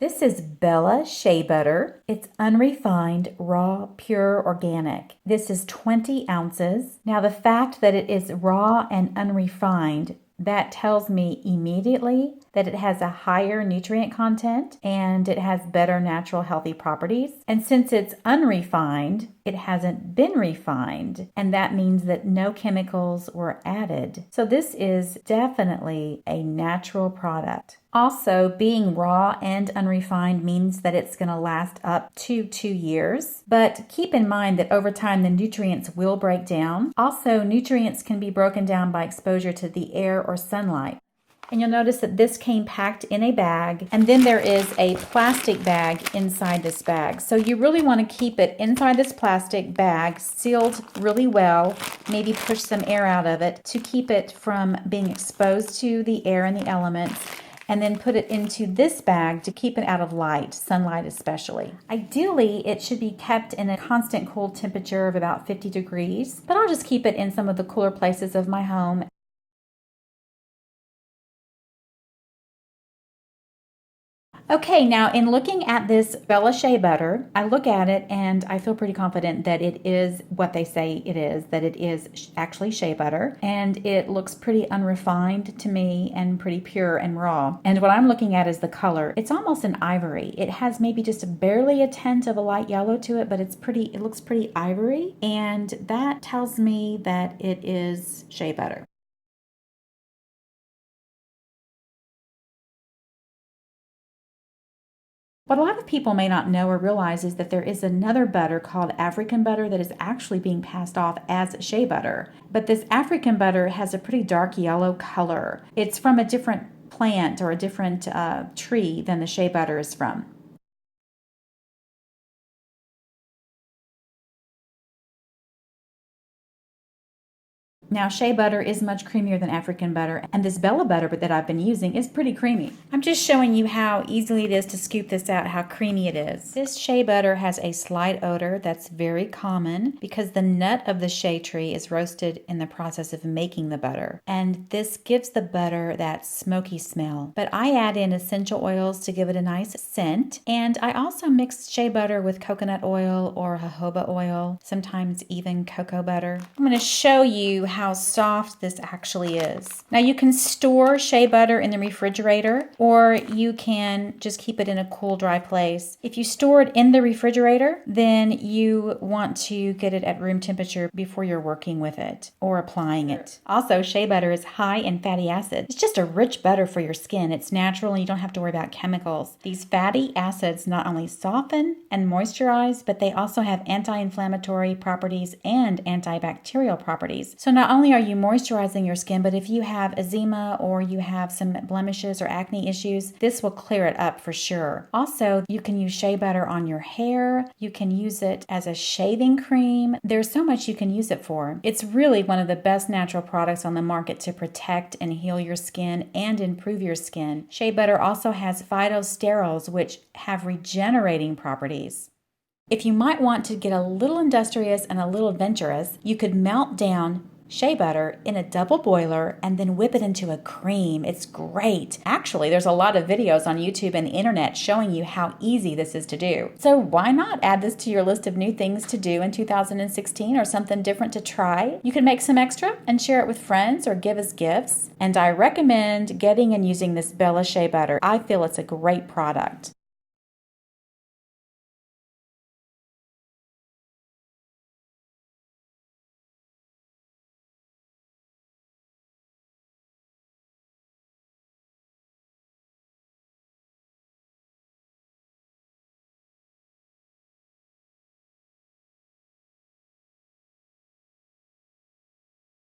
This is Bella Shea Butter. It's unrefined, raw, pure, organic. This is 20 ounces. Now, the fact that it is raw and unrefined, that tells me immediately that it has a higher nutrient content and it has better natural healthy properties. And since it's unrefined, it hasn't been refined, and that means that no chemicals were added. So this is definitely a natural product. Also, being raw and unrefined means that it's going to last up to 2 years. But keep in mind that over time, the nutrients will break down. Also, nutrients can be broken down by exposure to the air or sunlight. And you'll notice that this came packed in a bag, and then there is a plastic bag inside this bag. So you really want to keep it inside this plastic bag, sealed really well, maybe push some air out of it to keep it from being exposed to the air and the elements, and then put it into this bag to keep it out of light, sunlight especially. Ideally, it should be kept in a constant cool temperature of about 50 degrees, but I'll just keep it in some of the cooler places of my home. Okay, now in looking at this Bella Shea Butter, I look at it and I feel pretty confident that it is what they say it is, that it is actually shea butter, and it looks pretty unrefined to me and pretty pure and raw. And what I'm looking at is the color. It's almost an ivory. It has maybe just barely a tint of a light yellow to it, but it looks pretty ivory, and that tells me that it is shea butter. What a lot of people may not know or realize is that there is another butter called African butter that is actually being passed off as shea butter. But this African butter has a pretty dark yellow color. It's from a different plant or a different tree than the shea butter is from. Now, shea butter is much creamier than African butter, and this Bella butter that I've been using is pretty creamy. I'm just showing you how easily it is to scoop this out, how creamy it is. This shea butter has a slight odor that's very common because the nut of the shea tree is roasted in the process of making the butter, and this gives the butter that smoky smell. But I add in essential oils to give it a nice scent, and I also mix shea butter with coconut oil or jojoba oil, sometimes even cocoa butter. I'm going to show you how soft this actually is. Now you can store shea butter in the refrigerator, or you can just keep it in a cool, dry place. If you store it in the refrigerator, then you want to get it at room temperature before you're working with it or applying it. Also, shea butter is high in fatty acids. It's just a rich butter for your skin. It's natural and you don't have to worry about chemicals. These fatty acids not only soften and moisturize, but they also have anti-inflammatory properties and antibacterial properties. So not only are you moisturizing your skin, but if you have eczema or you have some blemishes or acne issues, this will clear it up for sure. Also, you can use shea butter on your hair. You can use it as a shaving cream. There's so much you can use it for. It's really one of the best natural products on the market to protect and heal your skin and improve your skin. Shea butter also has phytosterols, which have regenerating properties. If you might want to get a little industrious and a little adventurous, you could melt down shea butter in a double boiler and then whip it into a cream. It's great. Actually, there's a lot of videos on YouTube and the internet showing you how easy this is to do. So why not add this to your list of new things to do in 2016 or something different to try? You can make some extra and share it with friends or give as gifts. And I recommend getting and using this Bella Shea Butter. I feel it's a great product.